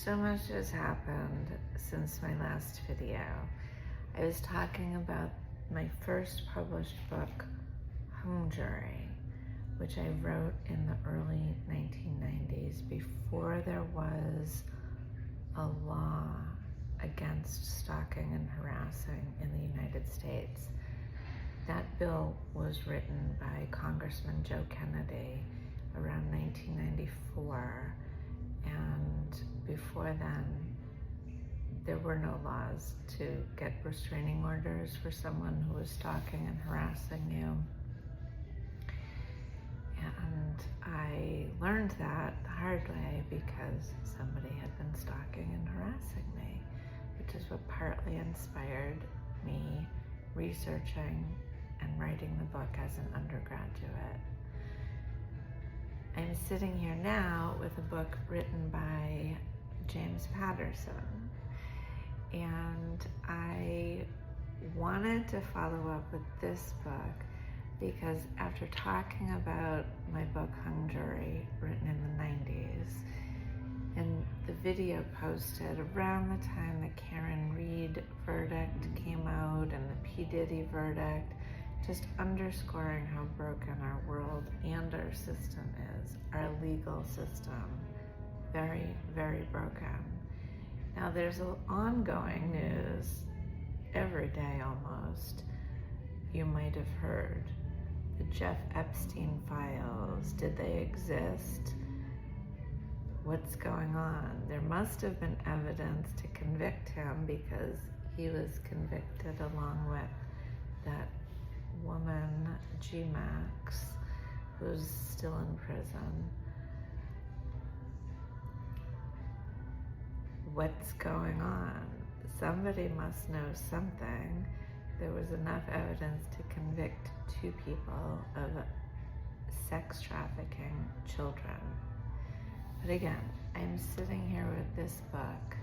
So much has happened since my last video. I was talking about my first published book, Hung Jury, which I wrote in the early 1990s before there was a law against stalking and harassing in the United States. That bill was written by Congressman Joe Kennedy around 1994, and before then there were no laws to get restraining orders for someone who was stalking and harassing you. And I learned that the hard way because somebody had been stalking and harassing me, which is what partly inspired me researching and writing the book as an undergraduate. I'm sitting here now with a book written by James Patterson, and I wanted to follow up with this book because after talking about my book Hung Jury, written in the 90s, and the video posted around the time the Karen Read verdict came out and the P. Diddy verdict, just underscoring how broken our world and our system is, our legal system. Very, very broken. Now there's ongoing news every day almost. You might have heard the Jeff Epstein files. Did they exist? What's going on? There must have been evidence to convict him because he was convicted along with that woman, G. Max, who's still in prison. What's going on? Somebody must know something. There was enough evidence to convict 2 people of sex trafficking children. But again, I'm sitting here with this book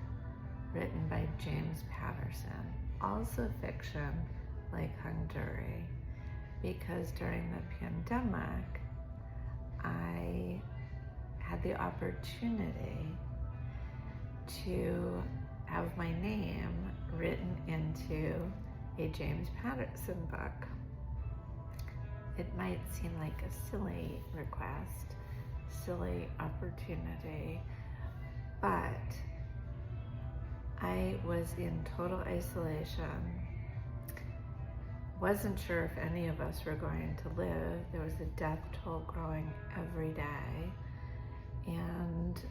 written by James Patterson, also fiction like Hung Jury, because during the pandemic, I had the opportunity to have my name written into a James Patterson book. It might seem like a silly request, silly opportunity, but I was in total isolation. Wasn't sure if any of us were going to live. There was a death toll growing every day, and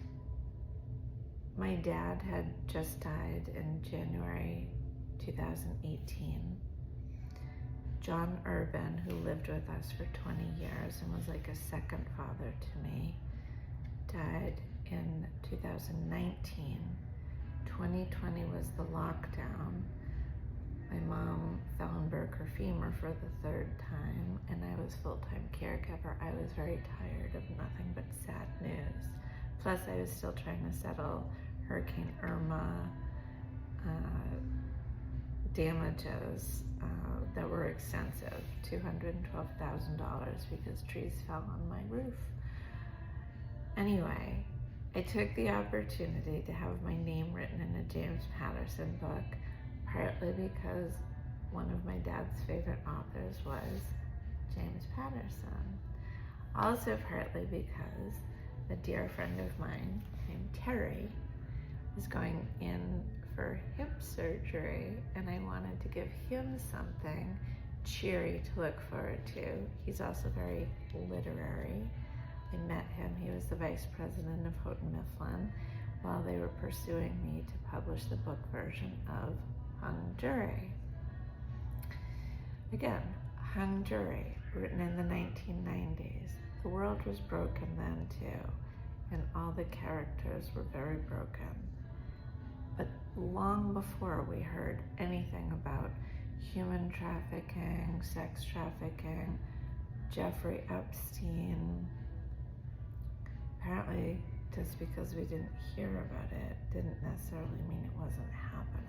my dad had just died in January 2018. John Urban, who lived with us for 20 years and was like a second father to me, died in 2019. 2020 was the lockdown. My mom fell and broke her femur for the 3rd time, and I was full-time caregiver. I was very tired of nothing but sad news. Plus, I was still trying to settle Hurricane Irma damages that were extensive, $212,000 because trees fell on my roof. Anyway, I took the opportunity to have my name written in a James Patterson book, partly because one of my dad's favorite authors was James Patterson. Also partly because a dear friend of mine named Terry was going in for hip surgery, and I wanted to give him something cheery to look forward to. He's also very literary. I met him, he was the vice president of Houghton Mifflin, while they were pursuing me to publish the book version of Hung Jury. Again, Hung Jury, written in the 1990s. The world was broken then too, and all the characters were very broken. But long before we heard anything about human trafficking, sex trafficking, Jeffrey Epstein, apparently just because we didn't hear about it didn't necessarily mean it wasn't happening.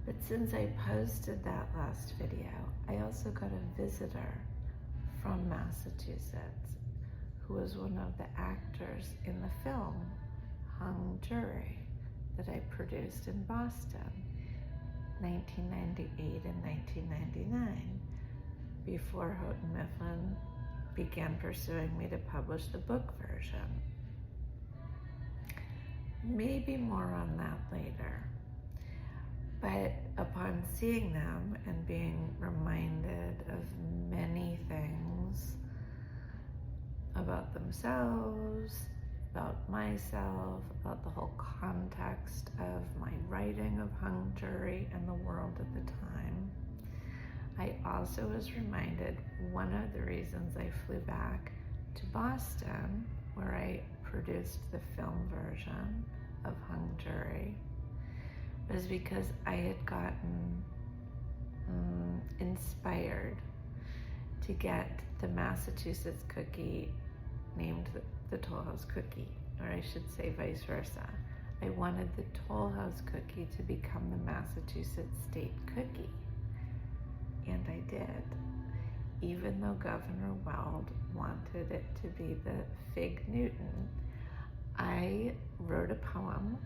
But since I posted that last video, I also got a visitor from Massachusetts who was one of the actors in the film hung jury that I produced in Boston, 1998 and 1999, before Houghton Mifflin began pursuing me to publish the book version. Maybe more on that later. But upon seeing them and being reminded of many things about themselves, about myself, about the whole context of my writing of Hung Jury and the world at the time, I also was reminded one of the reasons I flew back to Boston, where I produced the film version of Hung Jury, was because I had gotten inspired to get the Massachusetts cookie named the Toll House cookie, or I should say vice versa. I wanted the Toll House cookie to become the Massachusetts state cookie, and I did, even though Governor Weld wanted it to be the Fig Newton. I wrote a poem,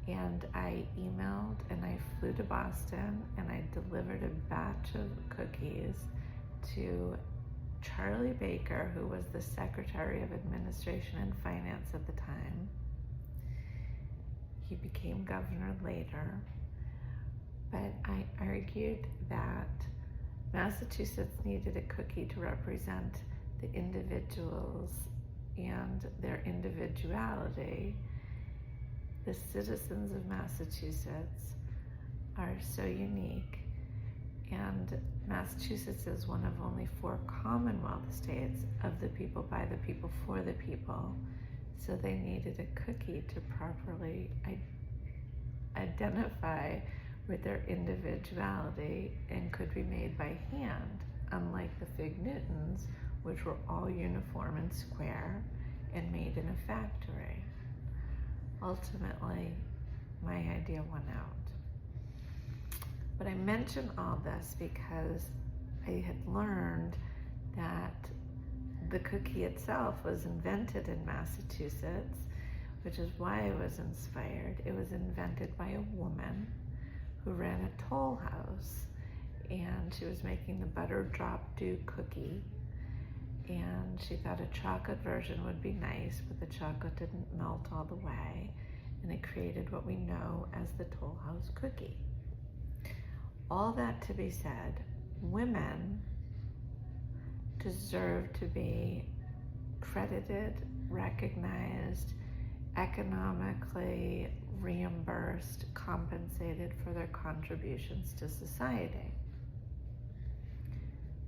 and I emailed and I flew to Boston and I delivered a batch of cookies to Charlie Baker, who was the Secretary of Administration and Finance at the time. He became governor later, but I argued that Massachusetts needed a cookie to represent the individuals and their individuality. The citizens of Massachusetts are so unique, and Massachusetts is one of only 4 Commonwealth states of the people, by the people, for the people. So they needed a cookie to properly identify with their individuality and could be made by hand, unlike the Fig Newtons, which were all uniform and square and made in a factory. Ultimately, my idea won out. But I mention all this because I had learned that the cookie itself was invented in Massachusetts, which is why I was inspired. It was invented by a woman who ran a toll house, and she was making the butter drop dew cookie, and she thought a chocolate version would be nice, but the chocolate didn't melt all the way, and it created what we know as the Toll House cookie. All that to be said, women deserve to be credited, recognized, economically reimbursed, compensated for their contributions to society.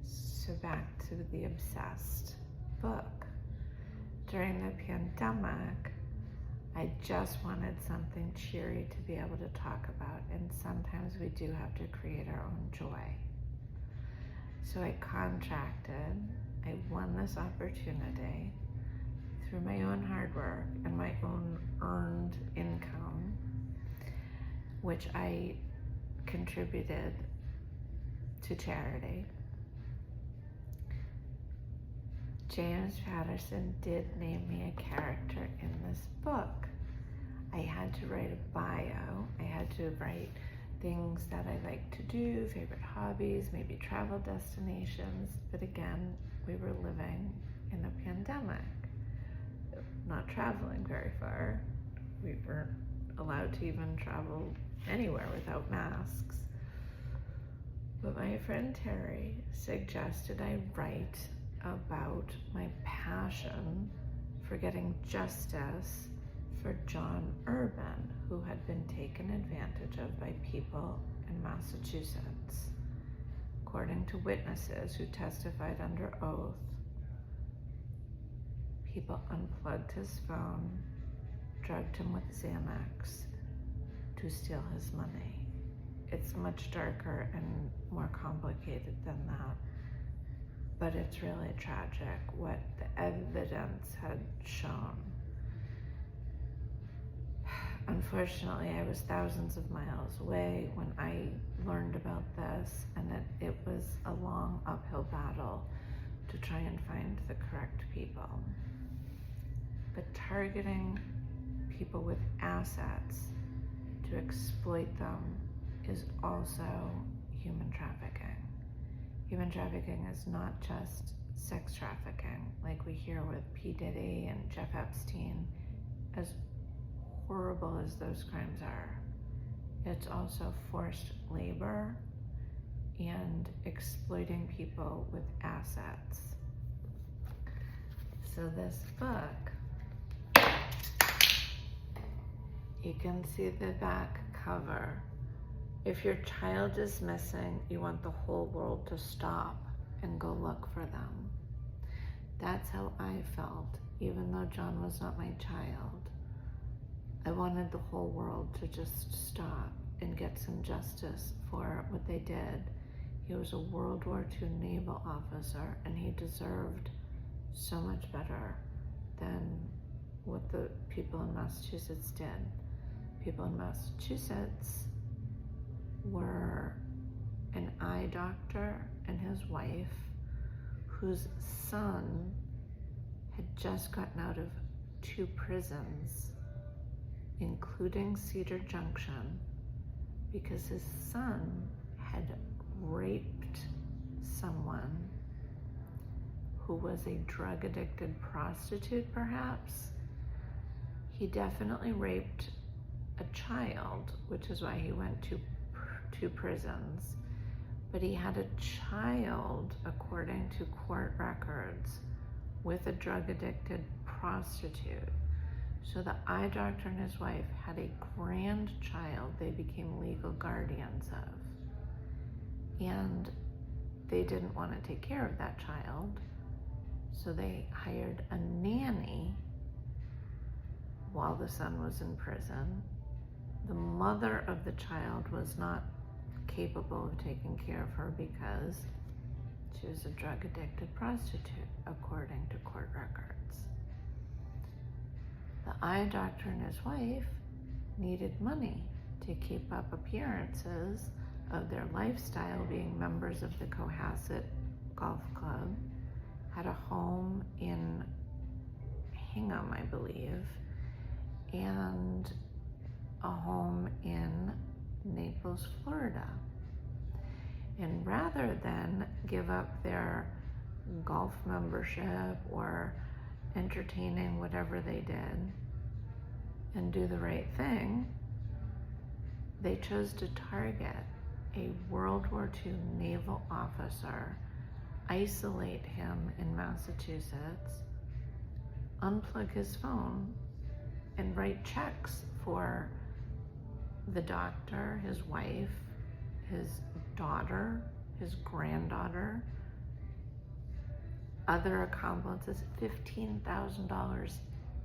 So back to the Obsessed book. During the pandemic, I just wanted something cheery to be able to talk about, and sometimes we do have to create our own joy. So I won this opportunity through my own hard work and my own earned income, which I contributed to charity. James Patterson did name me a character in this book. I had to write a bio. I had to write things that I like to do, favorite hobbies, maybe travel destinations. But again, we were living in a pandemic, not traveling very far. We weren't allowed to even travel anywhere without masks. But my friend Terry suggested I write about my passion for getting justice for John Urban, who had been taken advantage of by people in Massachusetts. According to witnesses who testified under oath, people unplugged his phone, drugged him with Xanax to steal his money. It's much darker and more complicated than that, but it's really tragic what the evidence had shown. Unfortunately, I was thousands of miles away when I learned about this, and it was a long uphill battle to try and find the correct people. But targeting people with assets to exploit them is also human trafficking. Human trafficking is not just sex trafficking, like we hear with P. Diddy and Jeff Epstein. As horrible as those crimes are, it's also forced labor and exploiting people with assets. So this book, you can see the back cover. If your child is missing, you want the whole world to stop and go look for them. That's how I felt, even though John was not my child. I wanted the whole world to just stop and get some justice for what they did. He was a World War II naval officer, and he deserved so much better than what the people in Massachusetts did. People in Massachusetts were an eye doctor and his wife, whose son had just gotten out of 2 prisons, including Cedar Junction, because his son had raped someone who was a drug-addicted prostitute, perhaps. He definitely raped a child, which is why he went to 2 prisons. But he had a child, according to court records, with a drug-addicted prostitute. So the eye doctor and his wife had a grandchild they became legal guardians of. And they didn't want to take care of that child, so they hired a nanny while the son was in prison. The mother of the child was not capable of taking care of her because she was a drug-addicted prostitute, according to court records. The eye doctor and his wife needed money to keep up appearances of their lifestyle, being members of the Cohasset Golf Club, had a home in Hingham, I believe, and a home in Naples, Florida. And rather than give up their golf membership or entertaining whatever they did and do the right thing, they chose to target a World War II naval officer, isolate him in Massachusetts, unplug his phone, and write checks for the doctor, his wife, his daughter, his granddaughter, other accomplices, $15,000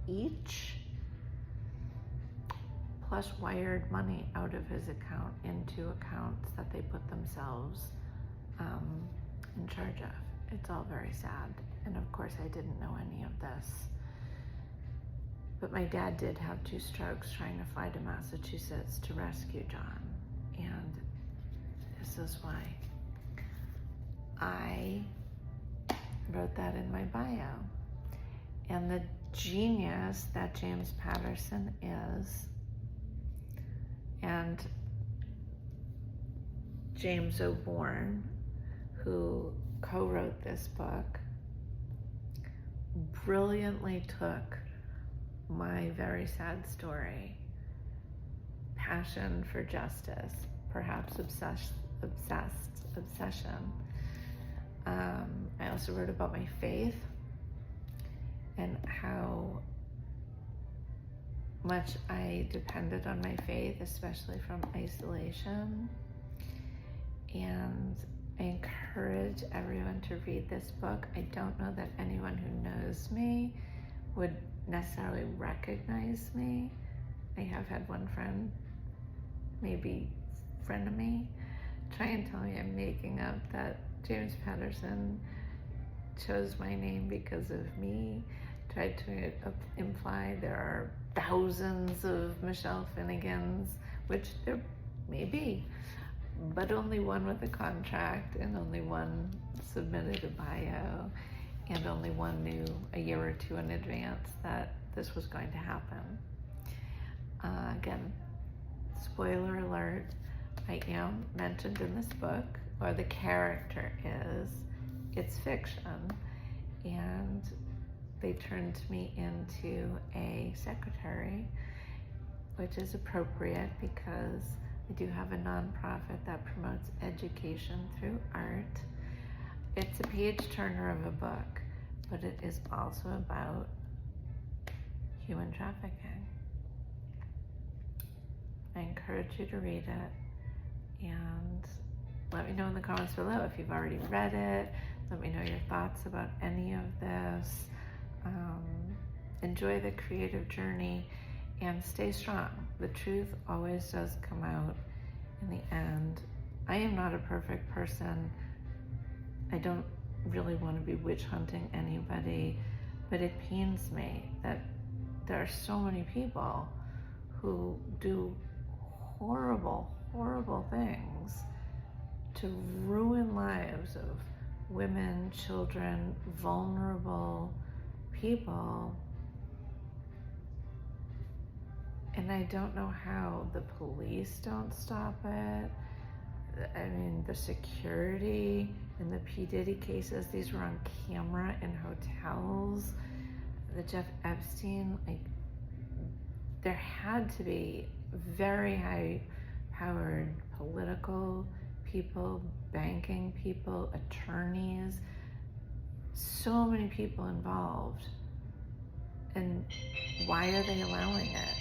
each, plus wired money out of his account into accounts that they put themselves in charge of. It's all very sad. And of course, I didn't know any of this. But my dad did have 2 strokes trying to fly to Massachusetts to rescue John. And this is why I wrote that in my bio. And the genius that James Patterson is, and James O'Born, who co-wrote this book, brilliantly took my very sad story, passion for justice, perhaps obsession. I also wrote about my faith and how much I depended on my faith, especially from isolation. And I encourage everyone to read this book. I don't know that anyone who knows me would necessarily recognize me. I have had one friend, maybe frenemy, try and tell me I'm making up that James Patterson chose my name because of me, tried to imply there are thousands of Michelle Finnegans, which there may be, but only one with a contract and only one submitted a bio, and only one knew a year or 2 in advance that this was going to happen. Again, spoiler alert, I am mentioned in this book, or the character is. It's fiction, and they turned me into a secretary, which is appropriate because I do have a nonprofit that promotes education through art. It's a page turner of a book, but it is also about human trafficking. I encourage you to read it, and let me know in the comments below if you've already read it. Let me know your thoughts about any of this. Enjoy the creative journey and stay strong. The truth always does come out in the end. I am not a perfect person. I don't really want to be witch hunting anybody, but it pains me that there are so many people who do horrible, horrible things to ruin lives of women, children, vulnerable people. And I don't know how the police don't stop it. I mean, the security in the P. Diddy cases, these were on camera in hotels. The Jeff Epstein, like, there had to be very high-powered political people, banking people, attorneys, so many people involved. And why are they allowing it?